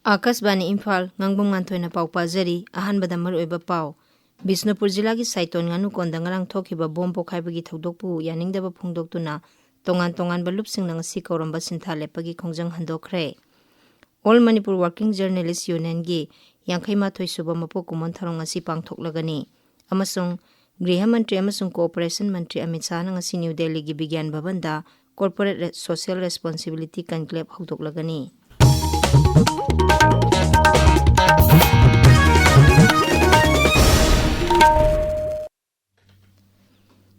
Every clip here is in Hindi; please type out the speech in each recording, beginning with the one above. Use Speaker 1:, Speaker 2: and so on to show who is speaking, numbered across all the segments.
Speaker 1: आकाशवाणी इम्फाल Ngangbam Nganthoi पाउ पाजरी अहानबदा मरुओइबा पाउ बिष्णुपुर जिला की साइटोन गानु कोंदा ngarang थोखिबा बोम पोखाइबगी थौदोकपु यानिंगदबा फोंदोक्तुना तोंगान तोंगान बलुपसिंगना ngasi कौरंबा सिंथा लेपगी खोंजंग हंदोखरे All Manipur Working Journalist Union की 58 सुबा मपो कुमन थरों ngasi पांगथोकलगनी अमसुंग गृह मंत्री अमसुंग कोऑपरेशन मंत्री अमित शाह ngasi न्यू दिल्ली की विज्ञान भवन दा कॉर्पोरेट सोशल रेस्पॉन्सिबिलिटी कॉन्क्लेव हौदोकलगनी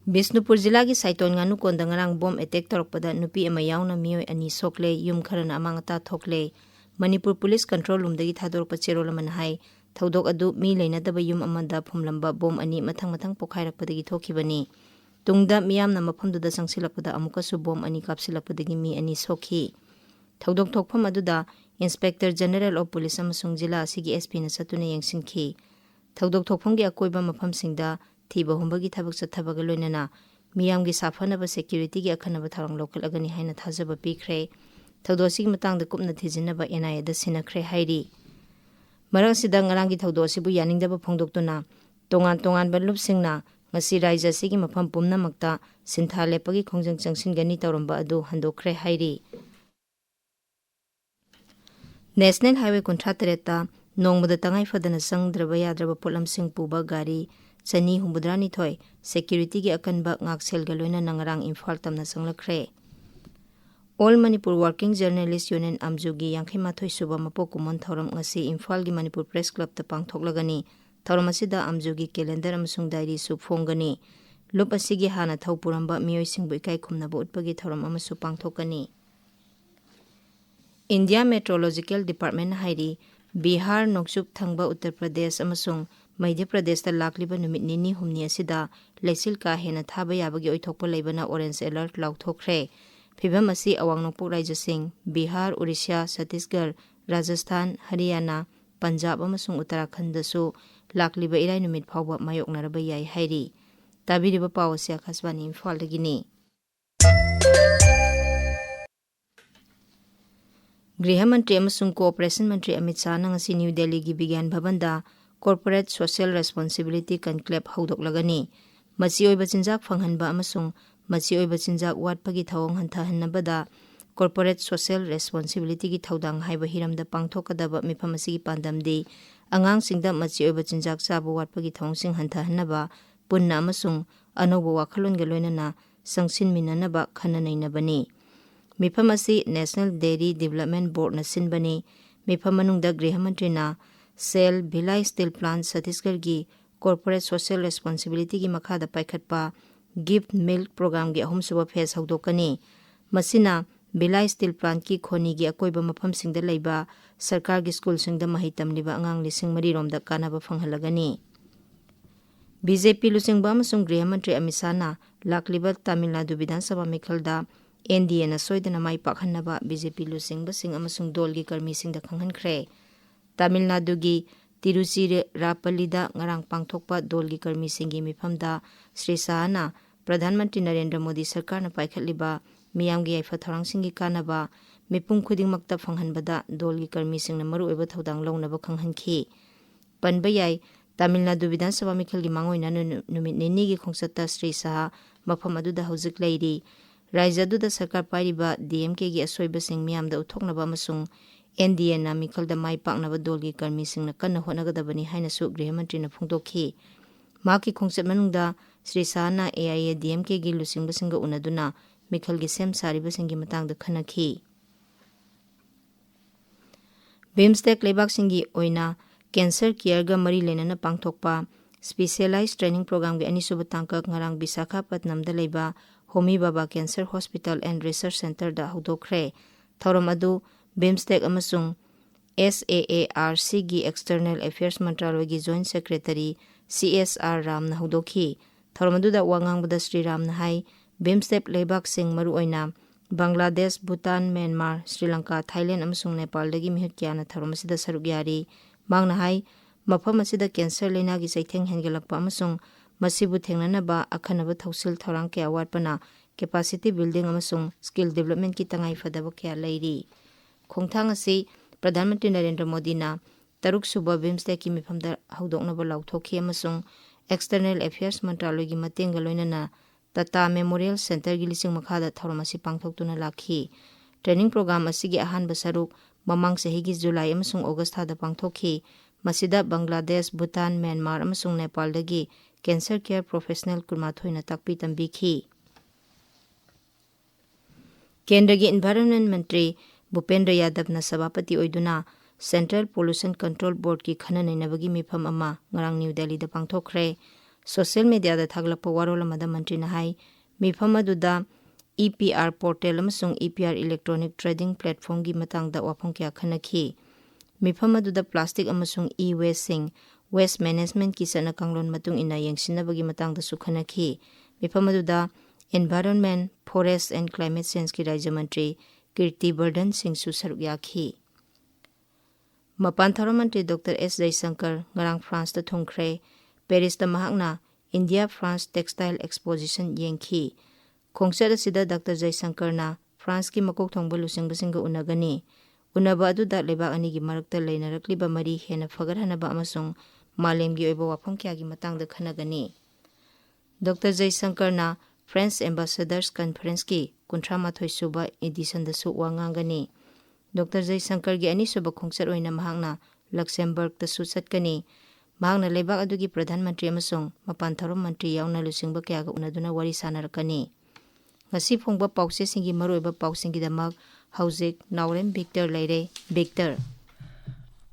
Speaker 1: बिष्णुपुर जिला की साइटोन गानु कोंदा ngarang बॉम अटैक तौरपदा नुपी अमा यावना मियोय अनि सोकले युम खरना अमांगता थोकले मणिपुर पुलिस कंट्रोल रूम दगी थादोरप चेरोल मन हाई थौदोक अदु मी लेनदब युम अमदा फुमलंबा बॉम अनि मथंग मथंग पोखाइरकपदगी थोखिबनी तुंगदा मियामना मफमदुदा संगसिलकपदा अमुकसु बॉम अनि कापसिलकपदगी मी अनि सोखी थौदोक थोकफम अदुदा इंस्पेक्टर जनरल ऑफ पुलिस अमसुंग जिला असिगी एसपी न सतुने यंगसिनखी थौदोक थोकफमगी अकोइबा मफमसिंगदा थीबा हुंबगी थबक चथबग लोइनना मियामगी साफनब सिक्योरिटी की अखनब थरंग लोकलगनी हाइना थाजब पीखरे थौदोसिगी मतांगदा कुपना थिजिनबा एनआईए दा सिनखरे हाइरी मरंगसिदा ngaranggi थौदोसिबु यानिंगदबा फोंदोक्तुना तोंगान तोंगान बलुपसिंगना ngasi राइजा सिगी मफम पुमनमक्ता सिंथा लेपगी खोंजंग चंगसिनगनी तौरंबा अदु हंदोखरे हाइरी नेशनल हाईवे 38 नोंबदा तंगाई फदना संगद्रबा याद्रबा पोलमसिंग पुबा गाड़ी चनी हुंबुद्रानी थोय सिक्योरिटी की अकनबा ngakselga loina nangarang इम्फाल तमना संगलखरे All Manipur Working Journalist Union आमजुगी 58 सुबा मपो कुमन थौरम ngasi इम्फाल की मणिपुर प्रेस क्लब ता पांगथोकलगनी थौरम असिदा आमजुगी कैलेंडर अमसुंग डायरी सु फोंगनी लुप असिगी हाना थौपुरंबा मियोयसिंगबु इकाई खुमनबु उत्पगी थौरम अमसु पांगथोकनी India meteorological department हाइरी Bihar नोक्सुक थंगबा Uttar Pradesh अमसुंग Madhya Pradesh लाखलिबा नुमित निनी हुमनी असिदा लेसिल का हेना थाबा याबगी ओइथोकपा लेबना ऑरेंज अलर्ट लाउथोखरे फिबम असि अवांग नोकपुर राज्यसिंग बिहार उड़ीसा छत्तीसगढ़ राजस्थान हरियाणा पंजाब अमसुंग उत्तराखंडसु लाखलिबा इराय नुमित फावबा मायोकनरबा याय हाइरी ताबिरिबा पावसे आकाशवाणी इम्फालदगिनी गृह मंत्री अमसुंग कोऑपरेशन मंत्री अमित शाह ngasi न्यू दिल्ली की विज्ञान भवन दा कॉर्पोरेट सोशल रेस्पॉन्सिबिलिटी कॉन्क्लेव हौदोकलगनी मची ओइबा चिंजाक फंगहनबा अमसुंग मची ओइबा चिंजाक वाटपगी थवंग हंथहनबदा कॉर्पोरेट सोशल रेस्पॉन्सिबिलिटी की थौदांग हाइबा हिरमदा पांगथोकदबा मिफम असिगी पांदमदी अंगांगसिंगदा मची ओइबा चिंजाक चाबा वाटपगी थवंगसिंग हंथहनबा पुन्ना अमसुंग अनौबा वाखलोनगा लोइनना संगसिनमिननबा खननैनबनी मिफम असि नेशनल डेयरी डेवलपमेंट बोर्ड न सिनबनी मिफम मनुंगदा गृह मंत्री ना SAIL Bhilai steel plant Chhattisgarh की कॉर्पोरेट सोशल रेस्पॉन्सिबिलिटी की मखादा पाइखटपा गिफ्ट मिल्क प्रोग्राम की अहुमसुबा फेस हौदोकनी मसिना भिलाई स्टील प्लांट की खोनी की अकोइबा मफमसिंगदा लैबा सरकार की स्कूलसिंगदा महै तमलिबा अंगांग लिसिंग मरी रोमदा कानाबा फंगहलगनी बीजेपी लुसिंगबा अमसुंग गृह मंत्री अमित शाह ना लाखलिबा तमिलनाडु विधानसभा मिखलदा एनडीए ना सोइदना माई पाखनबा बीजेपी लुसिंगबसिंग अमसुंग दोल की कर्मीसिंगदा खंगहनखरे तमिलनाडु की तिरुचिरापल्लीदा ngarang पांगथोकपा दोल की कर्मीसिंगी मिफमदा श्री शाहना प्रधानमंत्री नरेंद्र मोदी सरकार ना पाइखटलिबा मियामगी याइफा थौरांगसिंगी कानाबा मिपुम खुदिंगमक्ता फंगहनबदा दोल की कर्मीसिंगना मरुओइबा थौदांग लौनबा खंगहनखी पनबा याय तमिलनाडु विधानसभा मिखलगी मांगोइना नुमित निनी की खोंगसत्ता श्री शाह मफम अदुदा हौजिक लैरी राज्य अदुदा सरकार पाइरिबा डीएमके की असोइबसिंग मियामदा उथोकनबा अमसुंग एनडीए ना मिखलदा माई पाकनबा दोल की कर्मीसिंगना कन्ना होनगदबनी हाइनसु गृह मंत्री ना फोंदोखी माकी खोंगसत मनुंगदा श्री शाहना एआईए डीएमके की लुसिंगबसिंग उनदुना मिखल की सेम सारिबसिंगी मतांगदा खनखी बिम्सटेक लेबाकसिंगी ओइना कैंसर केयर गा मरी लेनना पांगथोकपा स्पेशलाइज्ड ट्रेनिंग प्रोग्राम के अनिसुब तांकक ngarang विशाखापट्टनमदा लेबा Homi Bhabha cancer hospital and research centre दा हौदोखरे थौरम अदु बिम्सटेक अमसुंग SAARC की एक्सटर्नल अफेयर्स मंत्रालय की जॉइंट सेक्रेटरी CSR रामना हौदोखी थौरम अदुदा वांगांगबदा श्री रामना हाई बिम्सटेक लेबाक सिंग मरु ओइना बांग्लादेश भूटान म्यांमार श्रीलंका थाईलैंड अमसुंग नेपाल दगी मिहुत क्याना थौरम असिदा सरुक यारी मांगना हाई मफम असिदा कैंसर लेना की चैथेंग हेंगेलकपा अमसुंग मसिबु थेंगननबा अखनबा थौसिल थौरांग क्या वाटपना कैपेसिटी बिल्डिंग अमसुंग स्किल डेवलपमेंट की तंगाई फदब क्या लैरी खोंथांग असि प्रधानमंत्री नरेंद्र मोदी ना तरुक सुबह बिम्स्टेक की मिफमदा हौदोकनबा लाउथोखी अमसुंग एक्सटर्नल अफेयर्स मंत्रालय की मतेंग लोइनना टाटा मेमोरियल सेंटर की लिसिंग मखादा थौरम असि पांगथोक्तुना लाखी ट्रेनिंग प्रोग्राम असिगी अहानबा सरुक ममांग सहिगी जुलाई अमसुंग अगस्त थादा पांगथोखी मसिदा बांग्लादेश भूटान म्यांमार अमसुंग नेपाल दगी कैंसर केयर प्रोफेशनल कुमाथोइना ताकपी तंबीखी केंद्र की एनवायरनमेंट मंत्री भूपेंद्र यादव सभापति ओइदुना सेंट्रल पोल्यूशन कंट्रोल बोर्ड की खनन नैनबगी मिफम अमा ngarang न्यू दिल्ली दा पांगथोखरे सोशल मीडिया दा थागलप वारोल अमदा मंत्री नहाई मिफम अदुदा EPR पोर्टल अमसुंग EPR इलेक्ट्रॉनिक ट्रेडिंग प्लेटफॉर्म की मतंग दा वाफम क्या खनखी मिफम अदुदा प्लास्टिक अमसुंग ई-वेस्ट सिंग वेस्ट मैनेजमेंट की सना कांगलोन मतुंग इना यंगसिनबगी मतंग दा सुखनखी मिफम अदुदा environment forest and climate change की राज्य मंत्री कीर्ति वर्धन सिंह सुसरुक याखी मपान थौरम मंत्री doctor S Jaishankar ngarang France दा थुंखरे पेरिस दा महाकना इंडिया फ्रांस टेक्सटाइल एक्सपोजिशन येंखी खोंगचर असिदा डॉक्टर जयशंकर ना फ्रांस की मकोक थोंगबा लुसिंगबसिंग उनगनी उनबा अदुदा लेबाक अनी की मरक्ता लेनरक्लिबा मरी हेना फगरहनबा अमसुंग मालेमगी ओइबा वाफम क्या की मतंग दा खनगनी डॉक्टर जयशंकर ना फ्रेंच एम्बेसडर्स कॉन्फ्रेंस की 38 सुबा एडिशन दसु वांगांगनी डॉक्टर जयशंकर की अनीसुब खोंगचर ओइना महांगना लक्सेमबर्ग तसु चटकनी महांगना लेबाक अदुगी प्रधानमंत्री अमसुंग मपान थौरम मंत्री याउना लुसिंगबा क्यागा उनदुना worry सानरकनी ngasi phongba pause singi maroiba pausingi damak hauzik Naorem Victor leire Victor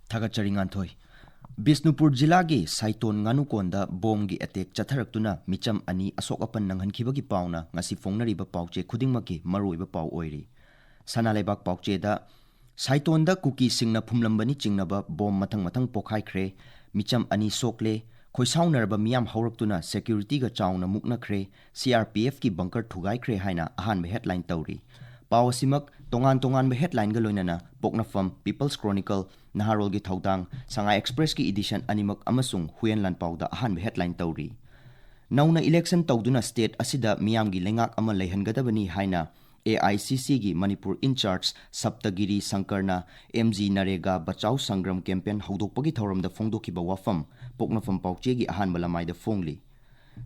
Speaker 2: Thagachari Nganthoi Bisnupur jila gi Saiton Nganukonda bomgi attack chatharaktuna micham ani asok apan nanghankibagi pauna ngasi phongnariba pauche khudingmaki maroiba pau oiri sanalebak pauche da Saiton da kuki singna phumlambani chingnaba bom mathang pokhaikhre micham ani sokle khoisaunarba miyam hauраktuna security ga chauna muknakhre CRPF ki bunker thugaikre haina ahan be headline tawri pawasimak tongan be headline ga loinana poknafam People's Chronicle Naharol gi thaudang Shanghai Express ki edition animak amasung Huyenlan pawda ahan be headline tawri nauna election tawduna state asida miyam gi lengak ama leihangadabani haina AICC gi Manipur in charge Saptagiri Sankarna MG Narega Bachau Sangram campaign haudokpagi thoram da phongdokiba wafam poknafam pauche gi ahan balamai da phongli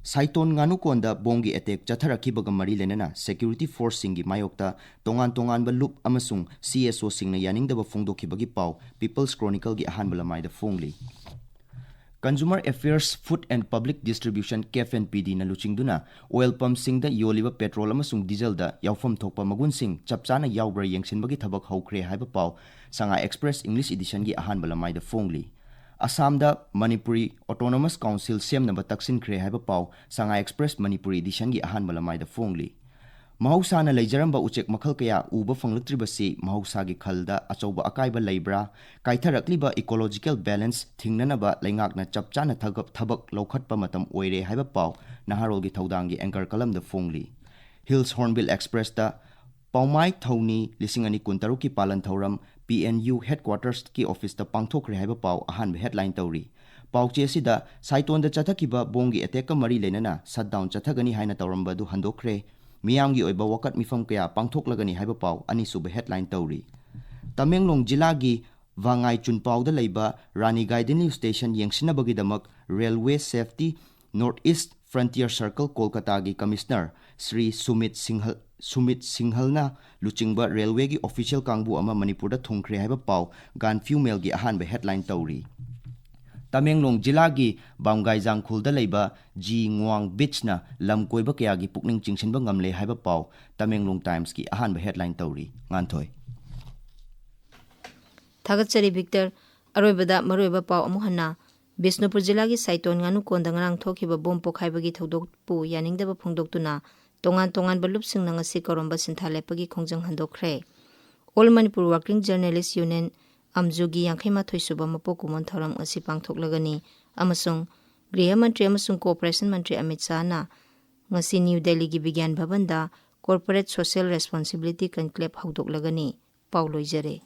Speaker 2: Saiton Nganukonda bongi attack chatharakibaga mari lenana security force singi mayokta tongan ba loop amasung CSO singna yaningda ba phongdokibagi pau People's Chronicle gi ahan balamai da phongli Consumer Affairs Food and Public Distribution KFNPD na luchingduna oil pump singda yoliba petrol amasung diesel da yaufam thokpa magun sing chapchana yaubra yengsinbagi thabak haukhre haiba pau Shanghai Express English edition gi ahan balamai da phongli Assam da Manipuri Autonomous Council semnaba taksin khre haiba pau Shanghai Express Manipuri edition gi ahan balamai da phongli Mahausana leijaramba uchek makhal kaya uba phanglutribasi mahausa gi khalda achauba akaiba leibra kaitharakliba ecological balance thingnanaba leingakna chapchana thabak lokhatpa matam oire haiba pau Naharol gi thaudang gi anchor kalam da phongli Hills Hornbill Express da Paumai Thoni lisingani kuntaru ki palan thoram PNU headquarters ki office ta pangthokre haiba pau ahan headline tawri pauche sida Saiton da chathakiba bongi attack mari lenana shutdown chathagani haina tawramba du handokre Miyamgi oiba wakat mifam kaya pangthoklagani haiba pau ani suba headline tawri Tamenglong jila gi Wangai Chunpau da leiba Rani Gaidin station yengsinabagi damak Railway Safety Northeast Frontier Circle Kolkata gi Commissioner Sri Sumit Singhal na luchingba railway gi official kangbu ama Manipur da thongkhre haiba pau gan female gi ahan be headline tawri Tamenglong jila gi Bamgai Jangkhul da leiba Ji Ngwang Beach na lamkoiba kaya gi pukning chingsinba ngamle haiba pau Tamenglong Times ki ahan be headline tawri Nganthoi
Speaker 1: Thagachari Victor aroibada maroiba pau amuhanna Bisnupur jila gi Saiton Nganukonda ngarang thokiba bom pokhaibagi thodok pu yaningdaba phongdoktuna tongan balupsing nanga si koromba sinthalepagi khongjang handokre All Manipur Working Journalist Union Amjugi Yankhema Thoisuba Mapokumon Thoram asi pangthoklagani amasung Griha Mantri amasung Cooperation Mantri Amit Shah na ngasi New Delhi gi Vigyan Bhavan da Corporate Social Responsibility Conclave haudoklagani Paulo Jare